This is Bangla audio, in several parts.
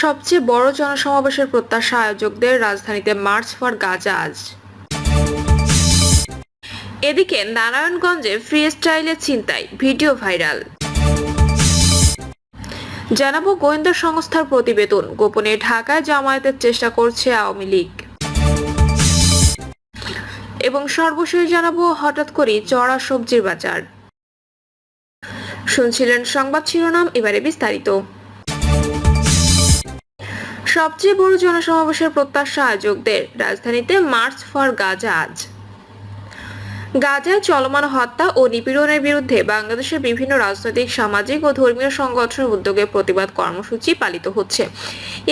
সবচেয়ে বড় জনসমাবেশের প্রত্যাশা আয়োজকদের, রাজধানীতে মার্চ ফর গাজা আজ। এদিকে নারায়ণগঞ্জে ফ্রি স্টাইলে ছিনতাই, ভিডিও ভাইরাল। জানাবো গোয়েন্দা সংস্থার প্রতিবেদন, গোপনে ঢাকায় জামায়াতের চেষ্টা করছে আওয়ামী লীগ। এবং সর্বশেষ জানাবো হঠাৎ করে চড়া সবজির বাজার। শুনছিলেন সংবাদ শিরোনাম, এবারে বিস্তারিত। সবচেয়ে বড় জনসমাবেশের প্রত্যাশা আয়োজকদের, রাজধানীতে মার্চ ফর গাজা আজ। গাজায় চলমান হত্যা ও নিপীড়নের বিরুদ্ধে বাংলাদেশের বিভিন্ন রাজনৈতিক, সামাজিক ও ধর্মীয় সংগঠনের উদ্যোগে প্রতিবাদ কর্মসূচি পালিত হচ্ছে।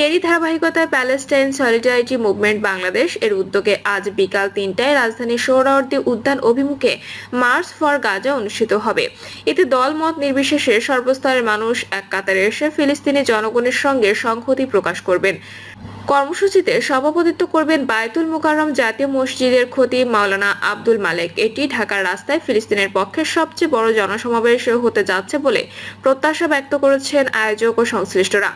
এরই ধারাবাহিকতায় প্যালেস্টাইন সলিডারিটি মুভমেন্ট বাংলাদেশ এর উদ্যোগে আজ বিকাল ৩টায় রাজধানীর সোহরাওয়ার্দী উদ্যান অভিমুখে মার্চ ফর গাজা অনুষ্ঠিত হবে। এতে দল মত নির্বিশেষে সর্বস্তরের মানুষ এক কাতারে এসে ফিলিস্তিনি জনগণের সঙ্গে সংহতি প্রকাশ করবেন। কর্মসূচিতে সভাপতিত্ব করবেন বায়তুল মুকাররম জাতীয় মসজিদের খতিব মাওলানা আব্দুল মালেক। এটি ঢাকার রাস্তায় ফিলিস্তিনের পক্ষে সবচেয়ে বড় জনসমাবেশ হতে যাচ্ছে বলে প্রত্যাশা ব্যক্ত করেছেন আয়োজক ও সংশ্লিষ্টরা।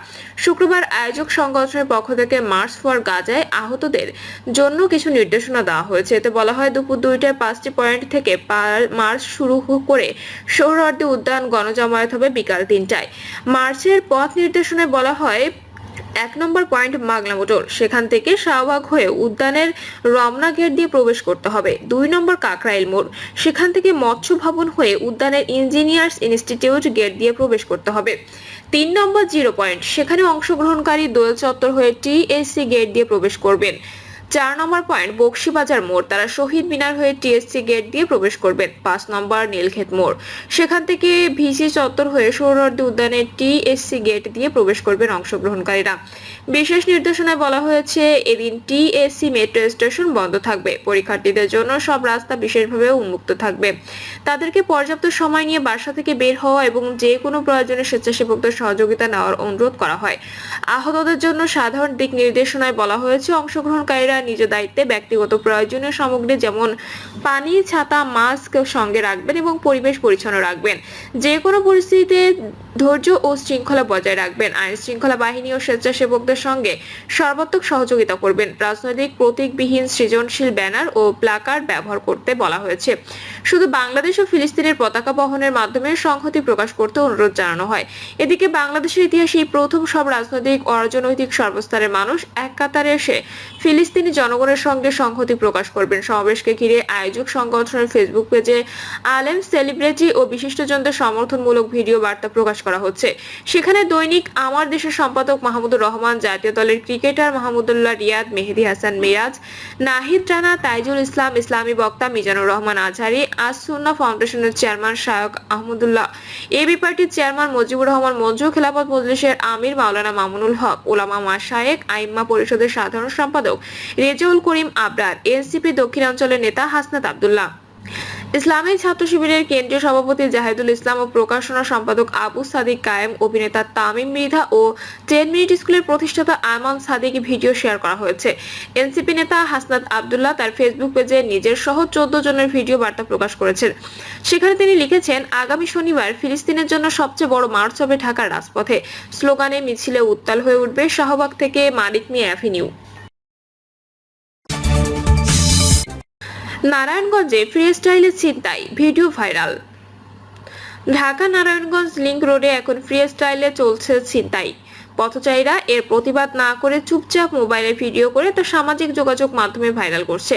শুক্রবার আয়োজক সংগঠনের পক্ষ থেকে মার্চ ফর গাজায় আহতদের জন্য কিছু নির্দেশনা দেওয়া হয়েছে। এতে বলা হয়, দুপুর 2টায় 5টি পয়েন্ট থেকে মার্চ শুরু করে সোহরাওয়ার্দী উদ্যান গণজামায়াত হবে বিকাল 3টায়। মার্চের পথ নির্দেশনায় বলা হয়, 1 নম্বর পয়েন্ট মাগলা মোটর, সেখান থেকে শাহবাগ হয়ে উদ্যানের রমনা গেট দিয়ে প্রবেশ করতে হবে। 2 নম্বর কাকরাইল মোড়, সেখান থেকে মৎস্য ভবন হয়ে উদ্যানের ইঞ্জিনিয়ার্স ইনস্টিটিউট গেট দিয়ে প্রবেশ করতে হবে। 3 নম্বর জিরো পয়েন্ট, সেখানে অংশগ্রহণকারী দোয়েল চত্বর হয়ে টিএসসি গেট দিয়ে প্রবেশ করবেন। 4 নম্বর পয়েন্ট বক্সিবাজার মোড়, তারা শহীদ মিনার হয়ে টিএসসি গেট দিয়ে প্রবেশ করবেন। 5 নম্বর নীলক্ষেত মোড়, সেখান থেকে ভিসি চত্বর হয়ে সোহরাওয়ার্দী উদ্যানের টিএসসি গেট দিয়ে প্রবেশ করবেন অংশগ্রহণকারীরা। বিশেষ নির্দেশনায় বলা হয়েছে, এদিন টিএসসি মেট্রো স্টেশন বন্ধ থাকবে। পরীক্ষার্থীদের জন্য সব রাস্তা বিশেষভাবে উন্মুক্ত থাকবে। তাদেরকে পর্যাপ্ত সময় নিয়ে বাসা থেকে বের হওয়া এবং যে কোনো প্রয়োজনে স্বেচ্ছাসেবকদের সহযোগিতা নেওয়ার অনুরোধ করা হয়। আহতদের জন্য সাধারণ দিক নির্দেশনায় বলা হয়েছে, অংশগ্রহণকারীরা নিজ দায়িত্বে ব্যক্তিগত প্রয়োজনীয় সামগ্রী যেমন পানি, ছাতা, মাস্ক সঙ্গে রাখবেন এবং পরিবেশ পরিচ্ছন্ন রাখবেন। যে কোনো পরিস্থিতিতে ধৈর্য ও শৃঙ্খলা বজায় রাখবেন। আইন শৃঙ্খলা বাহিনী ও স্বেচ্ছাসেবকদের সঙ্গে সর্বাত্মক সহযোগিতা করবেন। রাজনৈতিক প্রতীকবিহীন সৃজনশীল ব্যানার ও প্লাকার্ড ব্যবহার করতে বলা হয়েছে। শুধু বাংলাদেশ ও ফিলিস্তিনের পতাকা বহনের মাধ্যমে সংহতি প্রকাশ করতে অনুরোধ জানানো হয়। এদিকে বাংলাদেশের ইতিহাসে প্রথম সব রাজনৈতিক ও অরাজনৈতিক সর্বস্তরের মানুষ এক কাতারে এসে ফিলিস্তিনি জনগণের সঙ্গে সংহতি প্রকাশ করবেন। সমাবেশকে ঘিরে আয়োজক সংগঠনের ফেসবুক পেজে আলেম, সেলিব্রিটি ও বিশিষ্টজনদের সমর্থনমূলক ভিডিও বার্তা প্রকাশ করা হচ্ছে। সেখানে দৈনিক আমার দেশের সম্পাদক মাহমুদুর রহমান, জাতীয় দলের ক্রিকেটার মাহমুদুল্লাহ রিয়াদ, মেহেদী হাসান মিরাজ, নাহিদ রানা, তাইজুল ইসলাম, ইসলামী বক্তা মিজানুর রহমান আজহারি, আজ সুন্নাহ ফাউন্ডেশনের চেয়ারম্যান শায়খ আহমদুল্লাহ, এবি পার্টির চেয়ারম্যান মুজিবুর রহমান মঞ্জু, খেলাফত মজলিসের আমির মাওলানা মামুনুল হক, ওলামা মাশায়েখ, আইম্মা পরিষদের সাধারণ সম্পাদক রেজাউল করিম আবরার, এনসিপি দক্ষিণাঞ্চলের নেতা হাসনাত আব্দুল্লাহ, ইসলামী ছাত্র শিবিরের কেন্দ্রীয় সভাপতি জাহিদুল ইসলাম ও প্রকাশনা সম্পাদক আবু সাদিক কায়েম, অভিনেতা তামিম মৃধা ও 10 মিনিট স্কুলের প্রতিষ্ঠাতা আমান সাদিক ভিডিও শেয়ার করা হয়েছে। এনসিপি নেতা হাসনাত আব্দুল্লাহ তার ফেসবুক পেজে নিজের সহ 14 জনের ভিডিও বার্তা প্রকাশ করেছেন। সেখানে তিনি লিখেছেন, আগামী শনিবার ফিলিস্তিনের জন্য সবচেয়ে বড় মার্চ হবে ঢাকার রাজপথে। স্লোগানে মিছিলে উত্তাল হয়ে উঠবে শাহবাগ থেকে মানিক মিয়া অ্যাভিনিউ। নারায়ণগঞ্জে ফ্রি স্টাইলে ছিনতাই, video viral. Dhaka Narayanganj link রোডে এখন ফ্রি স্টাইলে চলছে ছিনতাই। পথচারীরা এর প্রতিবাদ না করে চুপচাপ মোবাইলে ভিডিও করে তা সামাজিক যোগাযোগ মাধ্যমে ভাইরাল করছে।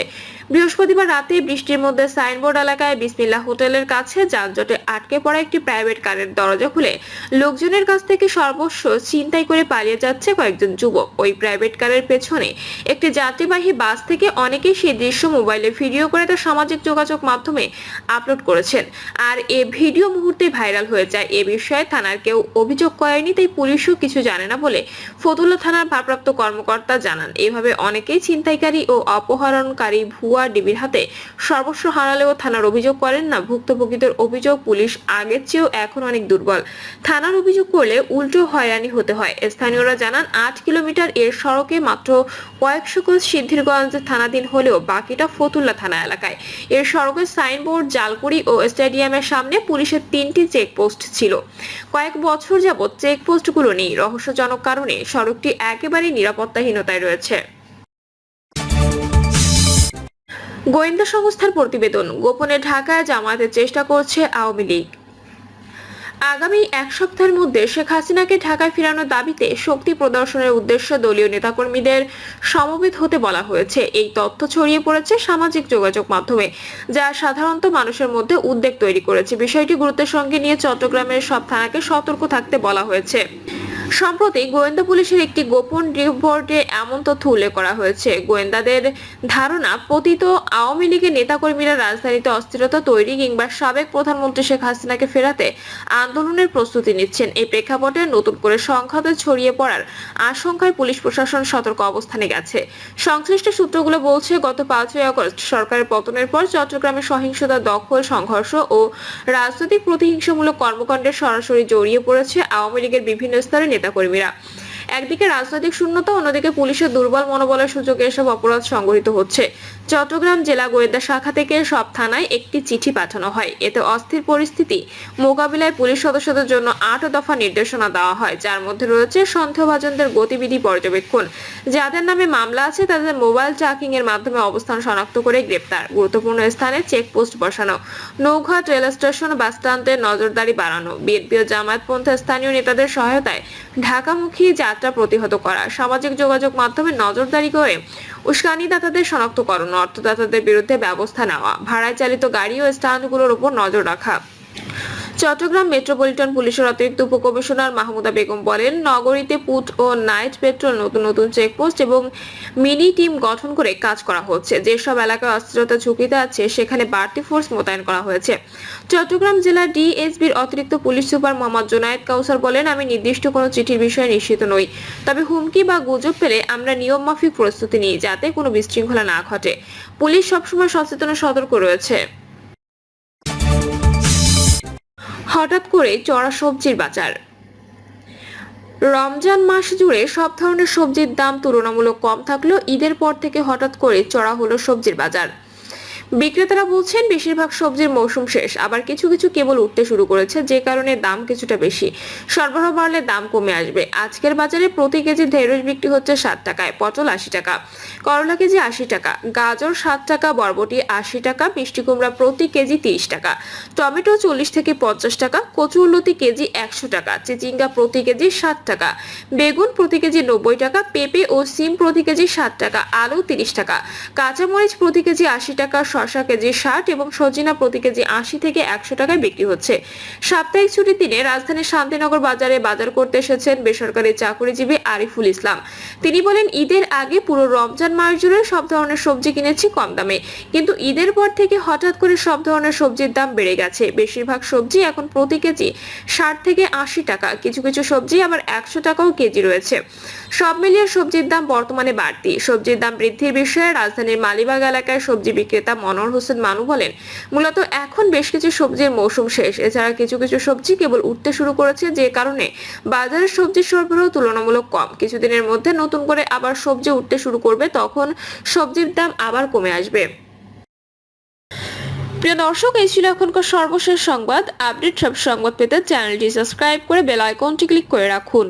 বৃহস্পতিবার রাতে বৃষ্টির মধ্যে সাইনবোর্ড এলাকায় বিসমিল্লাহ হোটেলের কাছে যানজটে আটকে পড়া একটি প্রাইভেট কারের দরজা খুলে লোকজনের কাছ থেকে সর্বস্ব ছিনতাই করে পালিয়ে যাচ্ছে কয়েকজন যুবক। ওই প্রাইভেট কারের পেছনে একটি যাত্রীবাহী বাস থেকে অনেকেই সেই দৃশ্য মোবাইলে ভিডিও করে তা সামাজিক যোগাযোগ মাধ্যমে আপলোড করেছেন। আর এ ভিডিও মুহূর্তে ভাইরাল হয়ে যায়। এ বিষয়ে থানার কেউ অভিযোগ করেনি, তাই পুলিশও কিছু জানে না বলে ফতুল্লা থানার ভারপ্রাপ্ত কর্মকর্তা জানান। এভাবে অনেকেই ছিনতাইকারী ও অপহরণকারী ভুয়া ডিবির হাতে সর্বস্ব হারালেও থানার অভিযোগ করেন না। ভুক্তভোগীদের অভিযোগ, পুলিশ আগের চেয়েও এখন অনেক দুর্বল। থানার অভিযোগ করলে উল্টো হয়রানি হতে হয়। স্থানীয়রা জানান 8 কিলোমিটার এর সড়কে মাত্র কয়েকশো কোচ সিদ্ধিরগঞ্জ থানাধীন হলেও বাকিটা ফতুল্লা থানা এলাকায়। এর সড়কের সাইনবোর্ড, জালকুড়ি ও স্টেডিয়ামের সামনে পুলিশের 3টি চেকপোস্ট ছিল। কয়েক বছর যাবৎ চেকপোস্টগুলো নেই। রহস্যজনক কারণে সড়কটি একেবারেই নিরাপত্তাহীনতায় রয়েছে। গোয়েন্দা সংস্থার প্রতিবেদন, গোপনে ঢাকায় জামায়াতের চেষ্টা করছে আওয়ামী লীগ। আগামী এক সপ্তাহের মধ্যে শেখ হাসিনাকে ঢাকায় ফেরানোর দাবিতে শক্তি প্রদর্শনের উদ্দেশ্যে দলীয় নেতাকর্মীদের সমবেত হতে বলা হয়েছে। এই তথ্য ছড়িয়ে পড়েছে সামাজিক যোগাযোগ মাধ্যমে, যা সাধারণত মানুষের মধ্যে উদ্বেগ তৈরি করেছে। বিষয়টি গুরুত্বের সঙ্গে নিয়ে চট্টগ্রামের সব থানাকে সতর্ক থাকতে বলা হয়েছে। সম্প্রতি গোয়েন্দা পুলিশের একটি গোপন রিপোর্টে এমন তথ্য উল্লেখ করা হয়েছে। গোয়েন্দাদের ধারণা, পতিত আওয়ামী লীগের নেতাকর্মীরা রাজধানীতে অস্থিরতা তৈরি কিংবা সাবেক প্রধানমন্ত্রী শেখ হাসিনাকে ফেরাতে আন্দোলনের প্রস্তুতি নিচ্ছেন। এই প্রেক্ষাপটে নতুন করে সংঘাতে ছড়িয়ে পড়ার আশঙ্কায় পুলিশ প্রশাসন সতর্ক অবস্থানে গেছে। সংশ্লিষ্ট সূত্রগুলো বলছে, গত 5ই আগস্ট সরকারের পতনের পর চট্টগ্রামে সহিংসতা, দখল, সংঘর্ষ ও রাজনৈতিক প্রতিহিংসামূলক কর্মকাণ্ডে সরাসরি জড়িয়ে পড়েছে আওয়ামী লীগের বিভিন্ন স্তরের নেতাকর্মীরা। একদিকে রাজনৈতিক শূন্যতা, অন্যদিকে পুলিশের দুর্বল মনোবলের সুযোগে এসব অপরাধ সংঘটিত হচ্ছে। চট্টগ্রাম জেলা গোয়েন্দা শাখা থেকে সব থানায় একটি চিঠি পাঠানো হয়। এতে অস্থির পরিস্থিতি মোকাবিলায় পুলিশ সদস্যদের জন্য 8 দফা নির্দেশনা দেওয়া হয়, যার মধ্যে রয়েছে সন্দেহভাজনদের গতিবিধি পর্যবেক্ষণ, যাদের নামে মামলা আছে তাদের মোবাইল ট্র্যাকিং এর মাধ্যমে অবস্থান শনাক্ত করে গ্রেপ্তার, গুরুত্বপূর্ণ স্থানে চেকপোস্ট বসানো, নৌঘাট রেল স্টেশন, বাসস্ট্যান্ডে নজরদারি বাড়ানো, বিএনপি ও জামায়াতপন্থী স্থানীয় নেতাদের সহায়তায় ঢাকামুখী যাত্রা প্রতিহত করা, সামাজিক যোগাযোগ মাধ্যমে নজরদারি করে উস্কানিদাতাদের শনাক্তকরণ, অর্থদাতাদের বিরুদ্ধে ব্যবস্থা নেওয়া, ভাড়ায় চালিত গাড়ি ও স্ট্যান্ডগুলোর উপর নজর রাখা। চট্টগ্রাম মেট্রোপলিটন পুলিশের অতিরিক্ত উপকমিশনার মাহমুদা বেগম বলেন, নগরীতে পুট ও নাইট পেট্রোল, নতুন চেকপোস্ট এবং মিনি টিম গঠন করে কাজ করা হচ্ছে। যেসব এলাকায় অস্থিরতা ঝুঁকিতে আছে সেখানে বাড়তি ফোর্স মোতায়েন করা হয়েছে। চট্টগ্রাম জেলার ডিএসবির অতিরিক্ত পুলিশ সুপার মোহাম্মদ জোনায়েদ কাউসার বলেন, আমি নির্দিষ্ট কোনো চিঠির বিষয়ে নিশ্চিত নই, তবে হুমকি বা গুজব পেলে আমরা নিয়ম মাফিক প্রস্তুতি নিই যাতে কোনো বিশৃঙ্খলা না ঘটে। পুলিশ সবসময় সচেতন ও সতর্ক রয়েছে। হঠাৎ করে চড়া সবজির বাজার। রমজান মাস জুড়ে সব ধরনের সবজির দাম তুলনামূলক কম থাকলেও ঈদের পর থেকে হঠাৎ করে চড়া হলো সবজির বাজার। বিক্রেতারা বলছেন, বেশিরভাগ সবজির মৌসুম শেষ, আবার কিছু কিছু কেবল উঠতে শুরু করেছে, যে কারণে দাম কিছুটা বেশি। সরবরাহ বাড়লে দাম কমে আসবে। আজকের বাজারে প্রতি কেজি ঢেঁড়স বিক্রি হচ্ছে 7 টাকায়, পটল 80 টাকা, করলা কেজি 80 টাকা, গাজর 7 টাকা, বরবটি 80 টাকা, মিষ্টি কুমড়া প্রতি কেজি 30 টাকা, টমেটো 40 থেকে 50 টাকা, কচুরলতি কেজি 100 টাকা, চিচিঙ্গা প্রতি কেজি 60 টাকা, বেগুন প্রতি কেজি 90 টাকা, পেঁপে ও সিম প্রতি কেজি 60 টাকা, আলু 30 টাকা, কাঁচামরিচ প্রতি কেজি 80 টাকা, শসা কেজি 60 এবং সজিনা প্রতি কেজি 80 থেকে 100 টাকায় বিক্রি হচ্ছে। সাপ্তাহিক ছুটির দিনে রাজধানীর শান্তিনগর বাজারে বাজার করতে এসেছেন বেসরকারি চাকরিজীবী আরিফুল ইসলাম। তিনি বলেন, ঈদের আগে পুরো রমজান মাস জুড়ে সব ধরনের সবজি কিনেছি কম দামে, কিন্তু ঈদের পর থেকে হঠাৎ করে সব ধরনের সবজির দাম বেড়ে গেছে। বেশিরভাগ সবজি এখন প্রতি কেজি 60 থেকে 80 টাকা, কিছু কিছু সবজি আবার 100 টাকাও কেজি রয়েছে। সব মিলিয়ে সবজির দাম বর্তমানে বাড়তি। সবজির দাম বৃদ্ধির বিষয়ে রাজধানীর মালিবাগ এলাকায় সবজি বিক্রেতা মনোহর হোসেন মানু বলেন, মূলত এখন বেশ কিছু সবজির মৌসুম শেষ, এছাড়া কিছু কিছু সবজি কেবল উঠতে শুরু করেছে, যে কারণে বাজারে সবজির সরবরাহ তুলনামূলক কম। কিছুদিনের মধ্যে নতুন করে আবার সবজি উঠতে শুরু করবে, তখন সবজির দাম আবার কমে আসবে। প্রিয় দর্শক, এই ছিল এখনকার সর্বশেষ সংবাদ। আপডেট সব সংবাদ পেতে চ্যানেলটি সাবস্ক্রাইব করে বেল আইকনটি ক্লিক করে রাখুন।